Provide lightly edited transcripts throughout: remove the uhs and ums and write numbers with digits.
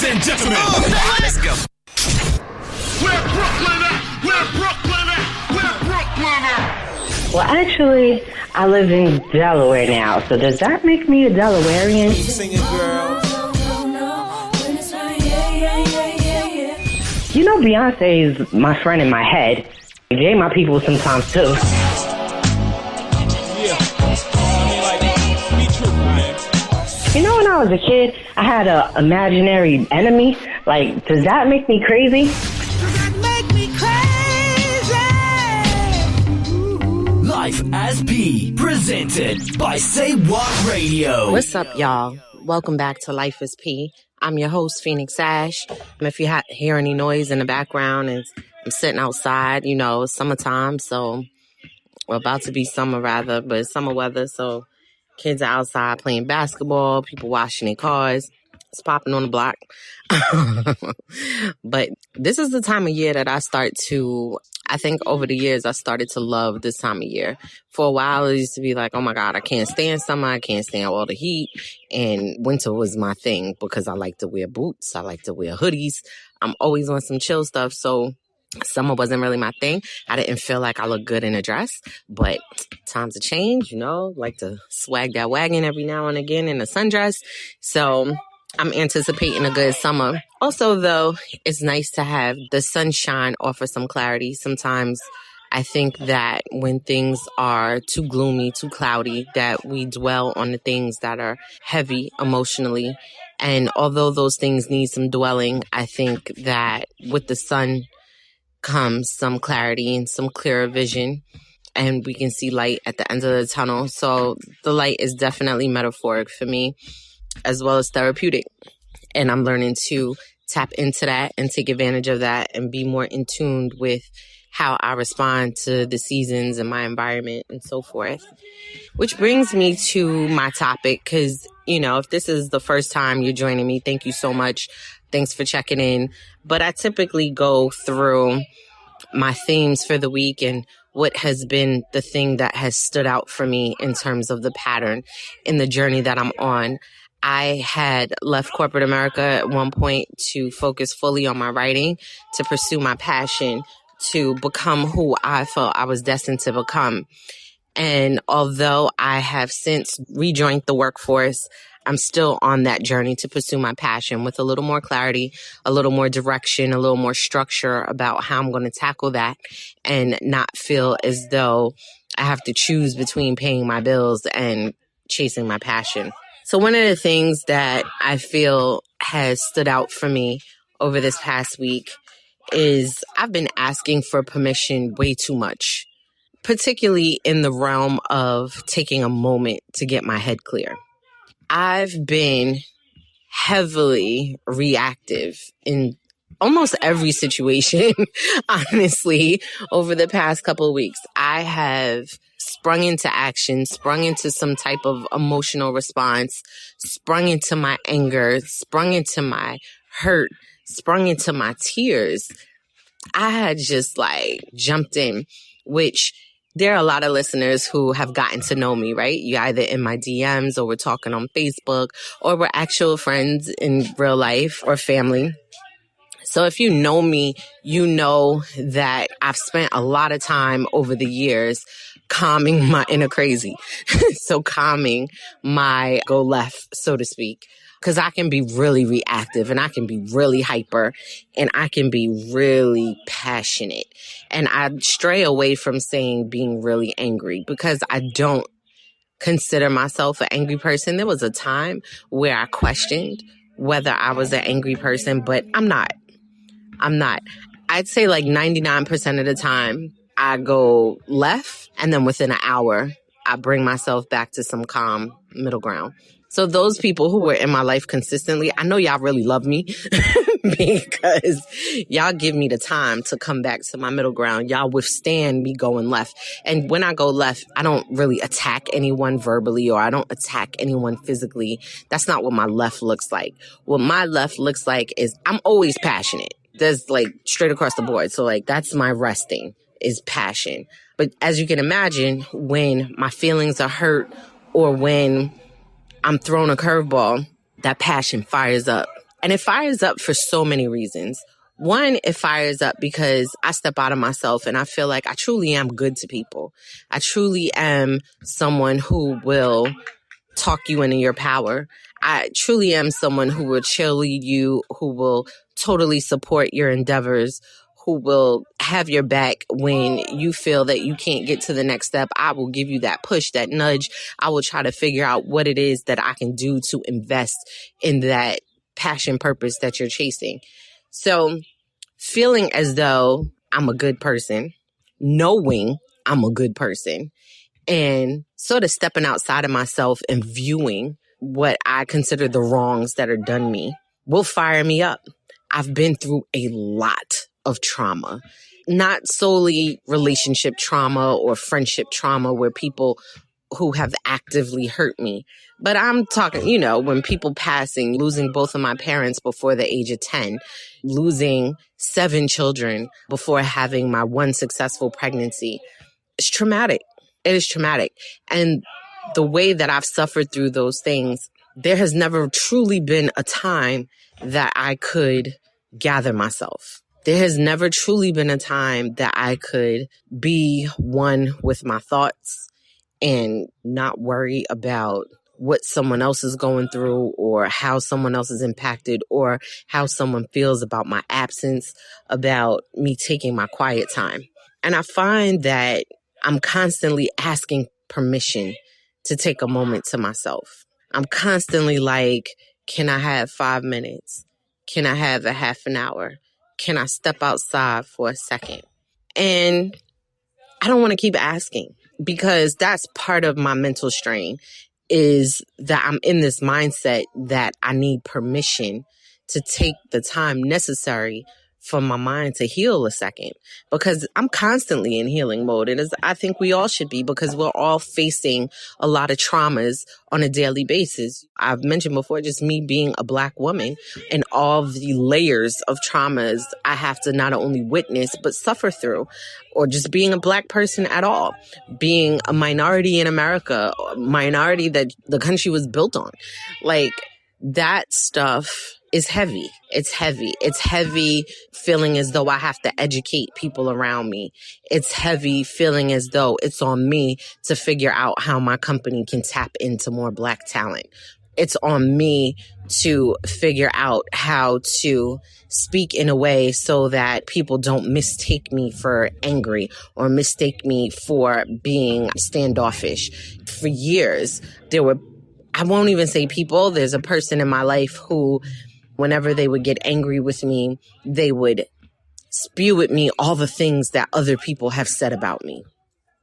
and gentlemen, let's go. Where Brooklyn at? Where Brooklyn at? Where Brooklyn at? Well, actually, I live in Delaware now, so does that make me a Delawarean? Singing girl. You know, Beyonce is my friend in my head. Jay my people sometimes, too. Yeah. I mean, like, be true, man. You know, when I was a kid, I had an imaginary enemy. Like, does that make me crazy? Life as P, presented by Say What Radio. What's up, y'all? Welcome back to Life is P. I'm your host, Phoenix Ash. And if you hear any noise in the background, I'm sitting outside. You know, it's summertime, so we're about to be summer rather, but it's summer weather, so kids are outside playing basketball, people washing their cars. It's popping on the block. But this is the time of year that I think over the years, I started to love this time of year. For a while, it used to be like, oh my God, I can't stand summer. I can't stand all the heat. And winter was my thing because I like to wear boots. I like to wear hoodies. I'm always on some chill stuff. So summer wasn't really my thing. I didn't feel like I looked good in a dress, but times have changed, you know, like to swag that wagon every now and again in a sundress. So I'm anticipating a good summer. Also, though, it's nice to have the sunshine offer some clarity. Sometimes I think that when things are too gloomy, too cloudy, that we dwell on the things that are heavy emotionally. And although those things need some dwelling, I think that with the sun comes some clarity and some clearer vision, and we can see light at the end of the tunnel. So the light is definitely metaphoric for me, as well as therapeutic. And I'm learning to tap into that and take advantage of that and be more in tune with how I respond to the seasons and my environment and so forth. Which brings me to my topic, because, you know, if this is the first time you're joining me, thank you so much. Thanks for checking in. But I typically go through my themes for the week and what has been the thing that has stood out for me in terms of the pattern in the journey that I'm on. I had left corporate America at one point to focus fully on my writing, to pursue my passion, to become who I felt I was destined to become. And although I have since rejoined the workforce, I'm still on that journey to pursue my passion with a little more clarity, a little more direction, a little more structure about how I'm going to tackle that and not feel as though I have to choose between paying my bills and chasing my passion. So one of the things that I feel has stood out for me over this past week is I've been asking for permission way too much, particularly in the realm of taking a moment to get my head clear. I've been heavily reactive in almost every situation, honestly, over the past couple of weeks. I have sprung into action, sprung into some type of emotional response, sprung into my anger, sprung into my hurt, sprung into my tears. I had just jumped in, which there are a lot of listeners who have gotten to know me, right? You're either in my DMs or we're talking on Facebook or we're actual friends in real life or family. So if you know me, you know that I've spent a lot of time over the years calming my inner crazy. So calming my go left, so to speak. Because I can be really reactive and I can be really hyper and I can be really passionate. And I stray away from saying being really angry because I don't consider myself an angry person. There was a time where I questioned whether I was an angry person, but I'm not. I'd say 99% of the time I go left and then within an hour I bring myself back to some calm middle ground. So those people who were in my life consistently, I know y'all really love me because y'all give me the time to come back to my middle ground. Y'all withstand me going left. And when I go left, I don't really attack anyone verbally or I don't attack anyone physically. That's not what my left looks like. What my left looks like is I'm always passionate. That's straight across the board. So that's my resting is passion. But as you can imagine, when my feelings are hurt or when I'm thrown a curveball, that passion fires up. And it fires up for so many reasons. One, it fires up because I step out of myself and I feel like I truly am good to people. I truly am someone who will talk you into your power. I truly am someone who will cheerlead you, who will totally support your endeavors, who will have your back when you feel that you can't get to the next step. I will give you that push, that nudge. I will try to figure out what it is that I can do to invest in that passion purpose that you're chasing. So feeling as though I'm a good person, knowing I'm a good person, and sort of stepping outside of myself and viewing what I consider the wrongs that are done me will fire me up. I've been through a lot of trauma, not solely relationship trauma or friendship trauma where people who have actively hurt me. But I'm talking, when people passing, losing both of my parents before the age of 10, losing 7 children before having my one successful pregnancy. It's traumatic. It is traumatic. And the way that I've suffered through those things, there has never truly been a time that I could gather myself. There has never truly been a time that I could be one with my thoughts and not worry about what someone else is going through or how someone else is impacted or how someone feels about my absence, about me taking my quiet time. And I find that I'm constantly asking permission to take a moment to myself. I'm constantly like, can I have 5 minutes? Can I have a half an hour? Can I step outside for a second? And I don't want to keep asking because that's part of my mental strain, is that I'm in this mindset that I need permission to take the time necessary for my mind to heal a second, because I'm constantly in healing mode. And I think we all should be, because we're all facing a lot of traumas on a daily basis. I've mentioned before, just me being a Black woman and all the layers of traumas I have to not only witness, but suffer through, or just being a Black person at all, being a minority in America, a minority that the country was built on. Like, that stuff is heavy. It's heavy. It's heavy feeling as though I have to educate people around me. It's heavy feeling as though it's on me to figure out how my company can tap into more Black talent. It's on me to figure out how to speak in a way so that people don't mistake me for angry or mistake me for being standoffish. For years, I won't even say people, there's a person in my life who, whenever they would get angry with me, they would spew at me all the things that other people have said about me.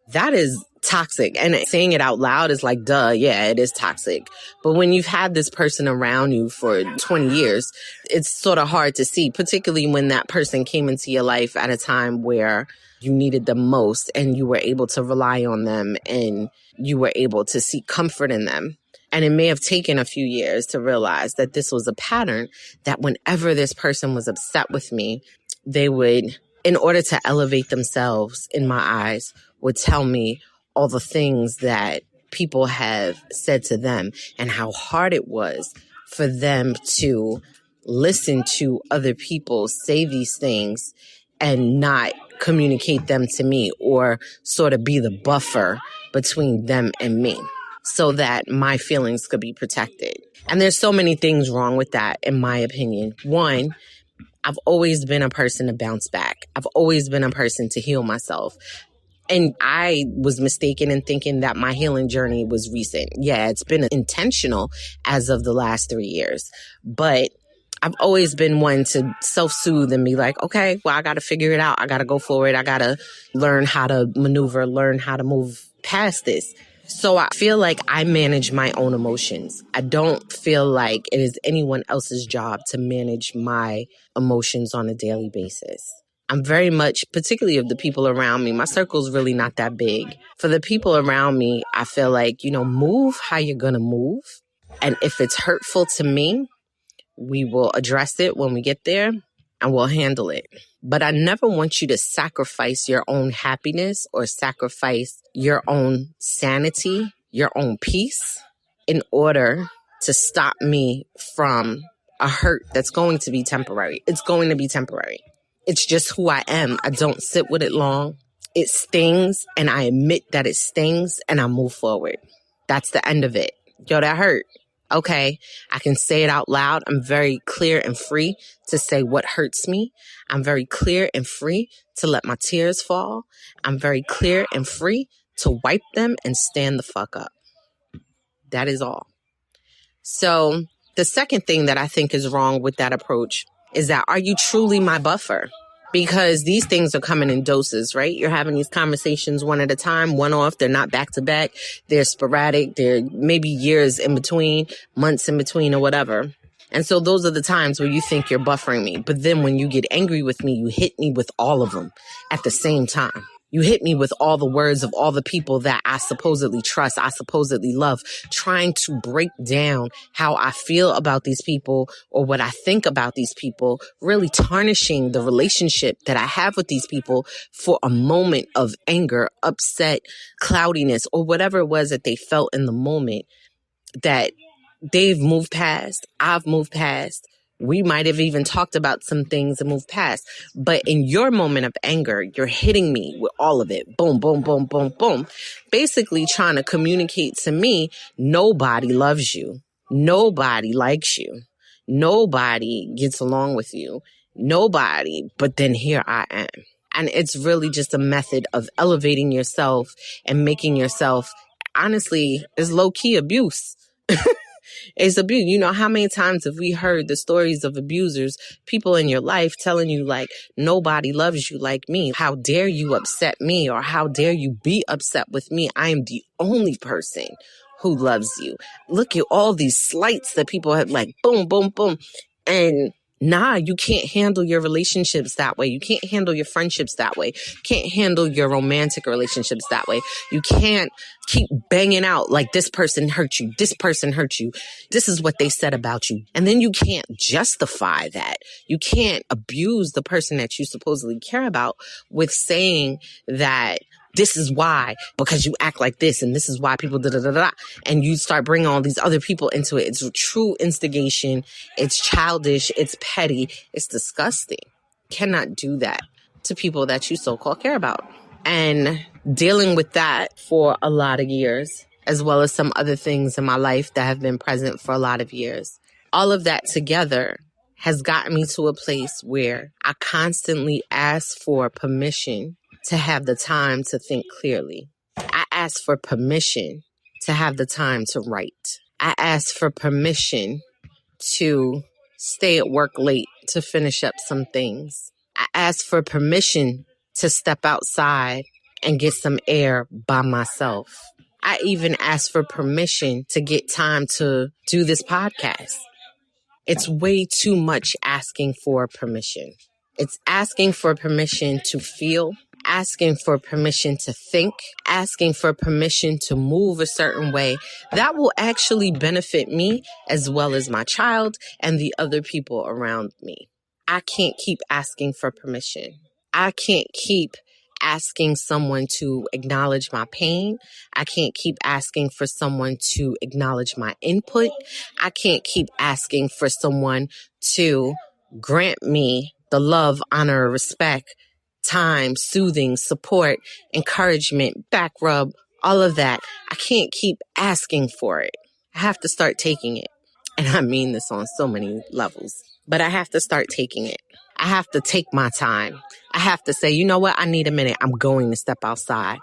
That is toxic. And saying it out loud is like, duh, yeah, it is toxic. But when you've had this person around you for 20 years, it's sort of hard to see, particularly when that person came into your life at a time where you needed them most and you were able to rely on them and you were able to seek comfort in them. And it may have taken a few years to realize that this was a pattern, that whenever this person was upset with me, they would, in order to elevate themselves in my eyes, would tell me all the things that people have said to them and how hard it was for them to listen to other people say these things and not communicate them to me, or sort of be the buffer between them and me, so that my feelings could be protected. And there's so many things wrong with that, in my opinion. One, I've always been a person to bounce back. I've always been a person to heal myself. And I was mistaken in thinking that my healing journey was recent. Yeah, it's been intentional as of the last 3 years. But I've always been one to self-soothe and be like, okay, well, I got to figure it out. I got to go forward. I got to learn how to maneuver, learn how to move past this. So I feel like I manage my own emotions. I don't feel like it is anyone else's job to manage my emotions on a daily basis. I'm very much, particularly of the people around me, my circle's really not that big. For the people around me, I feel like, move how you're going to move. And if it's hurtful to me, we will address it when we get there and we'll handle it. But I never want you to sacrifice your own happiness or sacrifice your own sanity, your own peace, in order to stop me from a hurt that's going to be temporary. It's going to be temporary. It's just who I am. I don't sit with it long. It stings, and I admit that it stings, and I move forward. That's the end of it. Yo, that hurt. Okay, I can say it out loud. I'm very clear and free to say what hurts me. I'm very clear and free to let my tears fall. I'm very clear and free to wipe them and stand the fuck up. That is all. So the second thing that I think is wrong with that approach is that, are you truly my buffer? Because these things are coming in doses, right? You're having these conversations one at a time, one off. They're not back to back. They're sporadic. They're maybe years in between, months in between, or whatever. And so those are the times where you think you're buffering me. But then when you get angry with me, you hit me with all of them at the same time. You hit me with all the words of all the people that I supposedly trust, I supposedly love, trying to break down how I feel about these people or what I think about these people, really tarnishing the relationship that I have with these people for a moment of anger, upset, cloudiness, or whatever it was that they felt in the moment that they've moved past, I've moved past. We might have even talked about some things and moved past. But in your moment of anger, you're hitting me with all of it. Boom, boom, boom, boom, boom. Basically trying to communicate to me, nobody loves you. Nobody likes you. Nobody gets along with you. Nobody. But then here I am. And it's really just a method of elevating yourself and making yourself, honestly, is low-key abuse. It's abuse. You know, how many times have we heard the stories of abusers, people in your life telling you, like, nobody loves you like me. How dare you upset me, or how dare you be upset with me? I am the only person who loves you. Look at all these slights that people have, like, boom, boom, boom. And nah, you can't handle your relationships that way. You can't handle your friendships that way. You can't handle your romantic relationships that way. You can't keep banging out like this person hurt you. This person hurt you. This is what they said about you. And then you can't justify that. You can't abuse the person that you supposedly care about with saying that this is why, because you act like this, and this is why people da-da-da-da. And you start bringing all these other people into it. It's true instigation. It's childish. It's petty. It's disgusting. Cannot do that to people that you so-called care about. And dealing with that for a lot of years, as well as some other things in my life that have been present for a lot of years. All of that together has gotten me to a place where I constantly ask for permission to have the time to think clearly. I ask for permission to have the time to write. I ask for permission to stay at work late to finish up some things. I ask for permission to step outside and get some air by myself. I even ask for permission to get time to do this podcast. It's way too much asking for permission. It's asking for permission to feel, asking for permission to think, asking for permission to move a certain way that will actually benefit me as well as my child and the other people around me. I can't keep asking for permission. I can't keep asking someone to acknowledge my pain. I can't keep asking for someone to acknowledge my input. I can't keep asking for someone to grant me the love, honor, respect, time, soothing, support, encouragement, back rub, all of that. I can't keep asking for it. I have to start taking it. And I mean this on so many levels, but I have to start taking it. I have to take my time. I have to say, you know what? I need a minute. I'm going to step outside.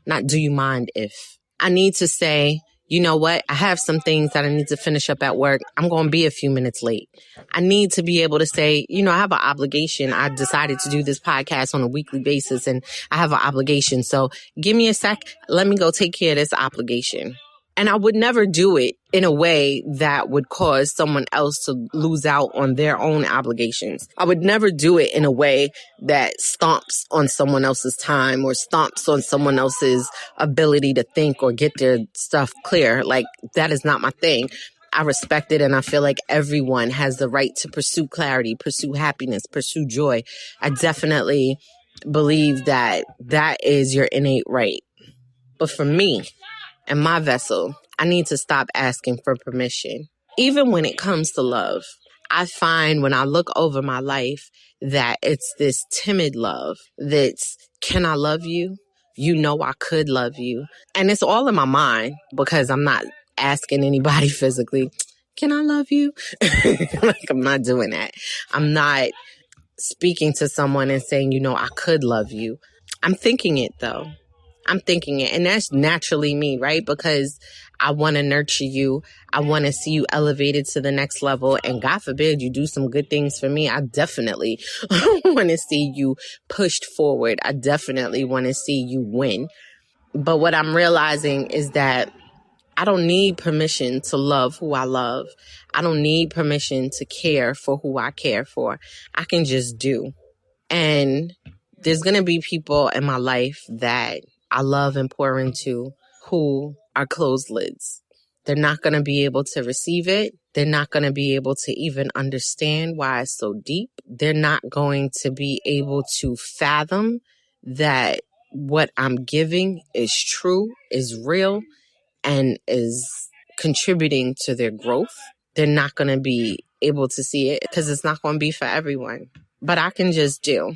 Not do you mind if. I need to say, you know what? I have some things that I need to finish up at work. I'm going to be a few minutes late. I need to be able to say, you know, I have an obligation. I decided to do this podcast on a weekly basis and I have an obligation. So give me a sec. Let me go take care of this obligation. And I would never do it in a way that would cause someone else to lose out on their own obligations. I would never do it in a way that stomps on someone else's time or stomps on someone else's ability to think or get their stuff clear. Like, that is not my thing. I respect it, and I feel like everyone has the right to pursue clarity, pursue happiness, pursue joy. I definitely believe that that is your innate right. But for me, and my vessel, I need to stop asking for permission. Even when it comes to love, I find when I look over my life that it's this timid love that's, can I love you? You know I could love you. And it's all in my mind because I'm not asking anybody physically, can I love you? Like, I'm not doing that. I'm not speaking to someone and saying, you know, I could love you. I'm thinking it though. I'm thinking it. And that's naturally me, right? Because I want to nurture you. I want to see you elevated to the next level. And God forbid you do some good things for me. I definitely want to see you pushed forward. I definitely want to see you win. But what I'm realizing is that I don't need permission to love who I love. I don't need permission to care for who I care for. I can just do. And there's going to be people in my life that I love and pour into who are closed lids. They're not going to be able to receive it. They're not going to be able to even understand why it's so deep. They're not going to be able to fathom that what I'm giving is true, is real, and is contributing to their growth. They're not going to be able to see it because it's not going to be for everyone. But I can just do.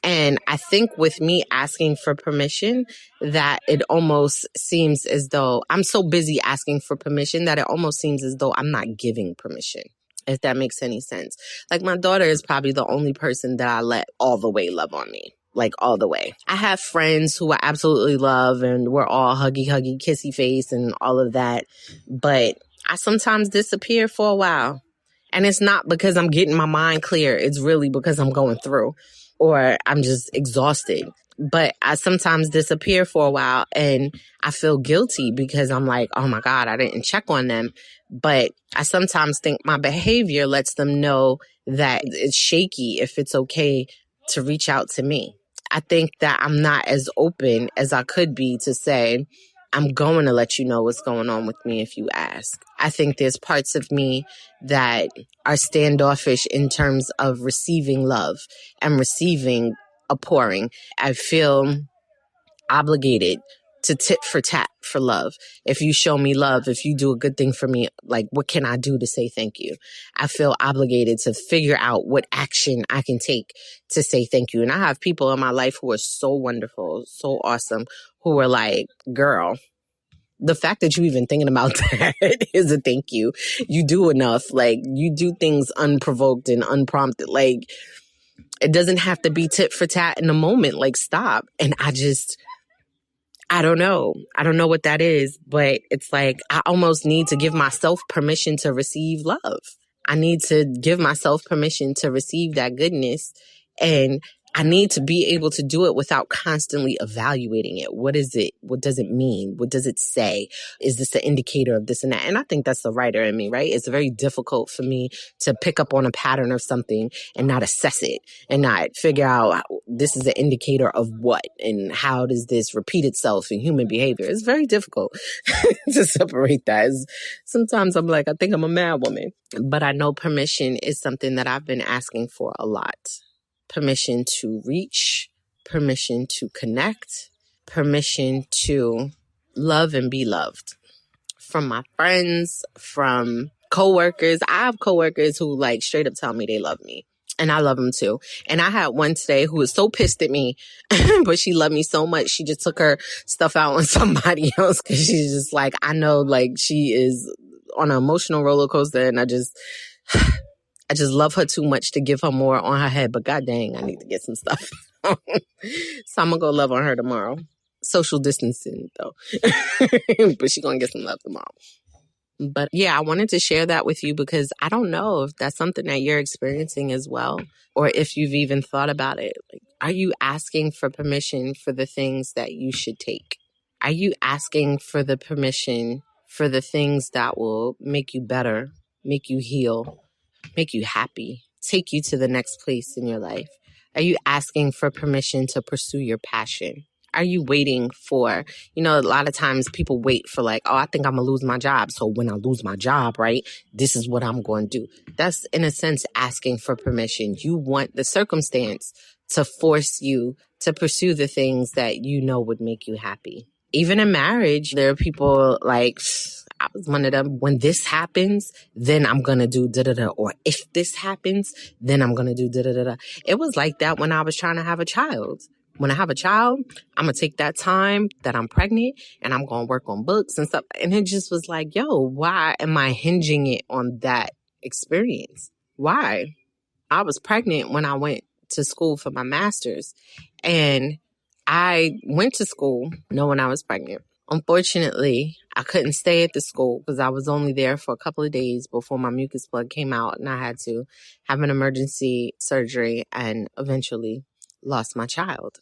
And I think with me asking for permission, that it almost seems as though I'm so busy asking for permission that it almost seems as though I'm not giving permission, if that makes any sense. Like, my daughter is probably the only person that I let all the way love on me. Like, all the way. I have friends who I absolutely love and we're all huggy, kissy face and all of that. But I sometimes disappear for a while. And it's not because I'm getting my mind clear. It's really because I'm going through or I'm just exhausted. But I sometimes disappear for a while and I feel guilty because I'm like, oh my God, I didn't check on them. But I sometimes think my behavior lets them know that it's shaky if it's okay to reach out to me. I think that I'm not as open as I could be to say, I'm going to let you know what's going on with me if you ask. I think there's parts of me that are standoffish in terms of receiving love and receiving a pouring. I feel obligated to tit for tat for love. If you show me love, if you do a good thing for me, like, what can I do to say thank you? I feel obligated to figure out what action I can take to say thank you. And I have people in my life who are so wonderful, so awesome, who are like, girl, the fact that you even thinking about that is a thank you. You do enough. Like, you do things unprovoked and unprompted. Like, it doesn't have to be tit for tat in the moment. Like, stop. And I don't know. I don't know what that is, but it's like I almost need to give myself permission to receive love. I need to give myself permission to receive that goodness. And I need to be able to do it without constantly evaluating it. What is it? What does it mean? What does it say? Is this an indicator of this and that? And I think that's the writer in me, right? It's very difficult for me to pick up on a pattern of something and not assess it and not figure out this is an indicator of what and how does this repeat itself in human behavior. It's very difficult to separate that. Sometimes I'm like, I think I'm a mad woman. But I know permission is something that I've been asking for a lot. Permission to reach, permission to connect, permission to love and be loved. From my friends, from coworkers. I have coworkers who like straight up tell me they love me. And I love them too. And I had one today who was so pissed at me, but she loved me so much. She just took her stuff out on somebody else because she's just like, I know, like, she is on an emotional roller coaster and I just love her too much to give her more on her head. But god dang, I need to get some stuff. So I'm going to go love on her tomorrow. Social distancing, though. But she's going to get some love tomorrow. But yeah, I wanted to share that with you because I don't know if that's something that you're experiencing as well, or if you've even thought about it. Like, are you asking for permission for the things that you should take? Are you asking for the permission for the things that will make you better, make you heal, make you happy, take you to the next place in your life? Are you asking for permission to pursue your passion? Are you waiting for, a lot of times people wait for like, oh, I think I'm going to lose my job. So when I lose my job, right, this is what I'm going to do. That's in a sense asking for permission. You want the circumstance to force you to pursue the things that you know would make you happy. Even in marriage, there are people like, I was one of them, when this happens, then I'm going to do da-da-da. Or if this happens, then I'm going to do da-da-da-da. It was like that when I was trying to have a child. When I have a child, I'm going to take that time that I'm pregnant and I'm going to work on books and stuff. And it just was like, yo, why am I hinging it on that experience? Why? I was pregnant when I went to school for my master's. And I went to school knowing I was pregnant. Unfortunately, I couldn't stay at the school because I was only there for a couple of days before my mucus plug came out, and I had to have an emergency surgery and eventually lost my child.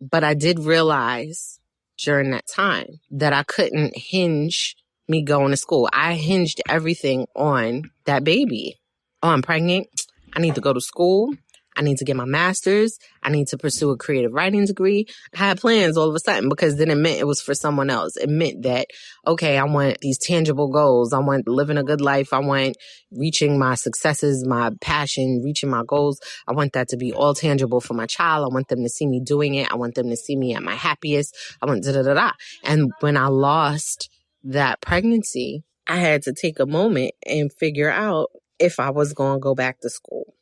But I did realize during that time that I couldn't hinge me going to school. I hinged everything on that baby. Oh, I'm pregnant. I need to go to school. I need to get my master's. I need to pursue a creative writing degree. I had plans all of a sudden because then it meant it was for someone else. It meant that, okay, I want these tangible goals. I want living a good life. I want reaching my successes, my passion, reaching my goals. I want that to be all tangible for my child. I want them to see me doing it. I want them to see me at my happiest. I want da-da-da-da. And when I lost that pregnancy, I had to take a moment and figure out if I was going to go back to school.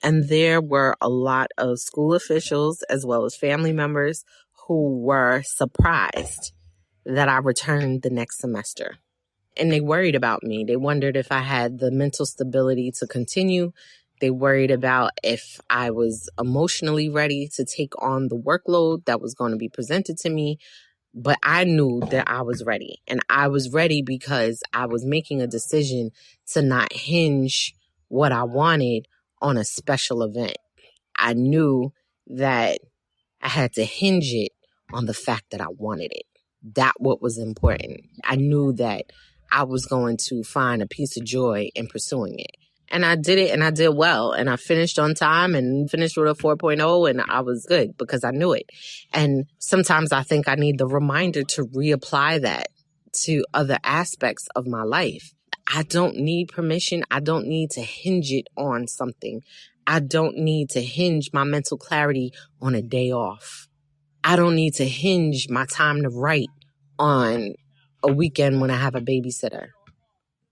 And there were a lot of school officials as well as family members who were surprised that I returned the next semester. And they worried about me. They wondered if I had the mental stability to continue. They worried about if I was emotionally ready to take on the workload that was going to be presented to me. But I knew that I was ready. And I was ready because I was making a decision to not hinge what I wanted on a special event. I knew that I had to hinge it on the fact that I wanted it. That what was important. I knew that I was going to find a piece of joy in pursuing it. And I did it, and I did well. And I finished on time and finished with a 4.0, and I was good because I knew it. And sometimes I think I need the reminder to reapply that to other aspects of my life. I don't need permission. I don't need to hinge it on something. I don't need to hinge my mental clarity on a day off. I don't need to hinge my time to write on a weekend when I have a babysitter.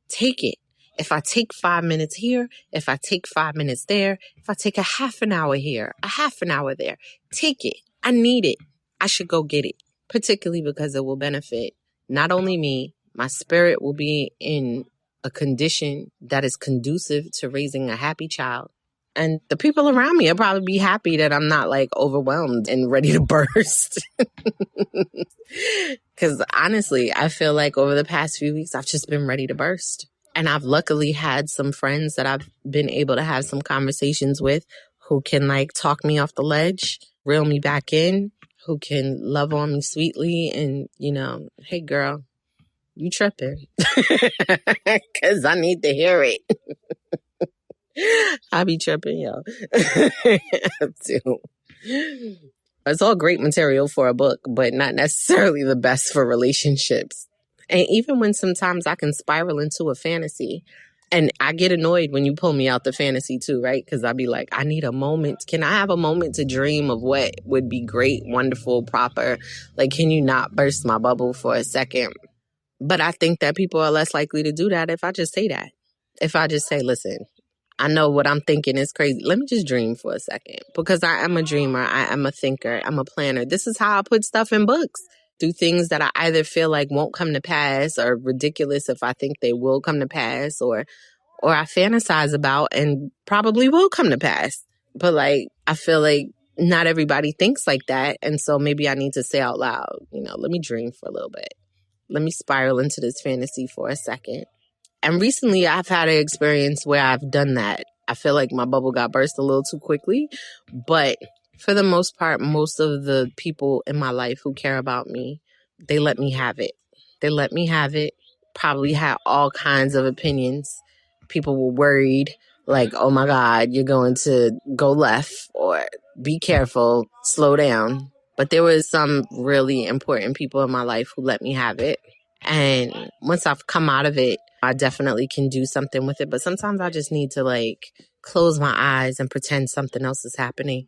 Take it. If I take 5 minutes here, if I take 5 minutes there, if I take a half an hour here, a half an hour there, take it. I need it. I should go get it, particularly because it will benefit not only me, my spirit will be in a condition that is conducive to raising a happy child. And the people around me will probably be happy that I'm not like overwhelmed and ready to burst. Because honestly, I feel like over the past few weeks, I've just been ready to burst. And I've luckily had some friends that I've been able to have some conversations with who can like talk me off the ledge, reel me back in, who can love on me sweetly and, you know, hey girl, you tripping. Because I need to hear it. I be tripping, yo. Too. It's all great material for a book, but not necessarily the best for relationships. And even when sometimes I can spiral into a fantasy, and I get annoyed when you pull me out the fantasy too, right? Because I'll be like, I need a moment. Can I have a moment to dream of what would be great, wonderful, proper? Like, can you not burst my bubble for a second? But I think that people are less likely to do that if I just say that. If I just say, listen, I know what I'm thinking is crazy. Let me just dream for a second. Because I am a dreamer. I am a thinker. I'm a planner. This is how I put stuff in books. Do things that I either feel like won't come to pass or ridiculous if I think they will come to pass, or I fantasize about and probably will come to pass. But like, I feel like not everybody thinks like that. And so maybe I need to say out loud, you know, let me dream for a little bit. Let me spiral into this fantasy for a second. And recently I've had an experience where I've done that. I feel like my bubble got burst a little too quickly, but for the most part, most of the people in my life who care about me, they let me have it. They let me have it. Probably had all kinds of opinions. People were worried, like, oh my God, you're going to go left, or be careful, slow down. But there was some really important people in my life who let me have it. And once I've come out of it, I definitely can do something with it. But sometimes I just need to like close my eyes and pretend something else is happening.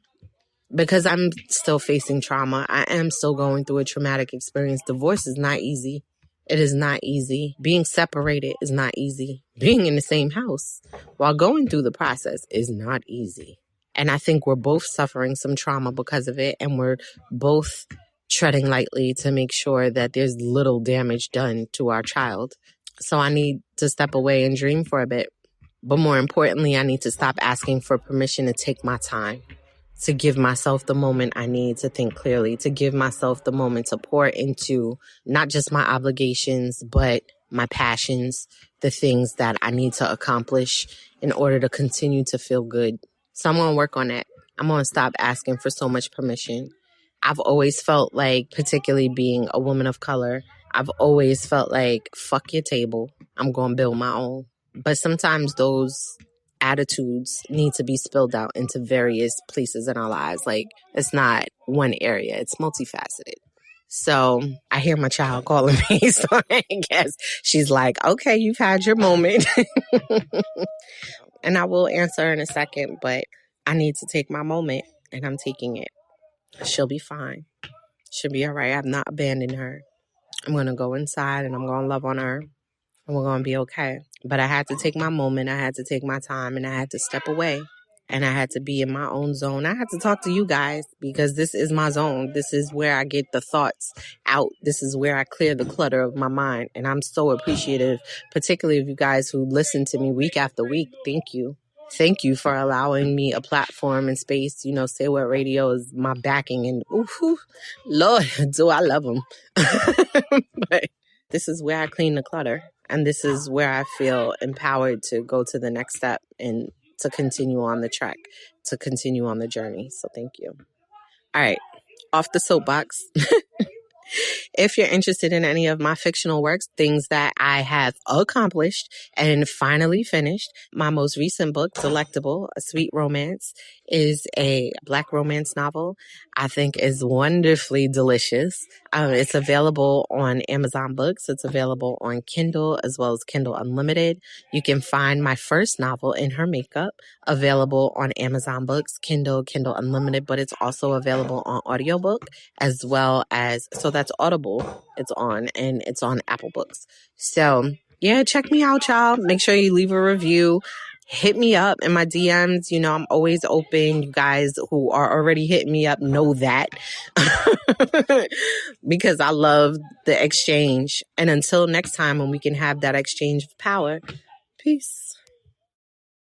Because I'm still facing trauma. I am still going through a traumatic experience. Divorce is not easy. It is not easy. Being separated is not easy. Being in the same house while going through the process is not easy. And I think we're both suffering some trauma because of it. And we're both treading lightly to make sure that there's little damage done to our child. So I need to step away and dream for a bit. But more importantly, I need to stop asking for permission to take my time, to give myself the moment I need to think clearly, to give myself the moment to pour into not just my obligations, but my passions, the things that I need to accomplish in order to continue to feel good. So I'm going to work on that. I'm going to stop asking for so much permission. I've always felt like, particularly being a woman of color, I've always felt like, fuck your table. I'm going to build my own. But sometimes those attitudes need to be spilled out into various places in our lives. Like, it's not one area, it's multifaceted. So I hear my child calling me, so I guess she's like, okay, you've had your moment. And I will answer her in a second, but I need to take my moment, and I'm taking it. She'll be fine. She'll be all right. I've not abandoned her. I'm going to go inside, and I'm going to love on her, and we're going to be okay. But I had to take my moment. I had to take my time, and I had to step away, and I had to be in my own zone. I had to talk to you guys because this is my zone. This is where I get the thoughts out. This is where I clear the clutter of my mind. And I'm so appreciative, particularly of you guys who listen to me week after week. Thank you. Thank you for allowing me a platform and space. You know, Say What Radio is my backing, and ooh, Lord, do I love them. But this is where I clean the clutter. And this is where I feel empowered to go to the next step and to continue on the track, to continue on the journey. So thank you. All right, off the soapbox. If you're interested in any of my fictional works, things that I have accomplished and finally finished, my most recent book, Delectable, A Sweet Romance, is a Black romance novel I think is wonderfully delicious. It's available on Amazon Books. It's available on Kindle as well as Kindle Unlimited. You can find my first novel, In Her Makeup, available on Amazon Books, Kindle, Kindle Unlimited, but it's also available on audiobook as well as, so that's Audible it's on, and it's on Apple Books. So yeah, check me out, y'all. Make sure you leave a review. Hit me up in my DMs. You know, I'm always open. You guys who are already hitting me up know that because I love the exchange. And until next time when we can have that exchange of power, peace.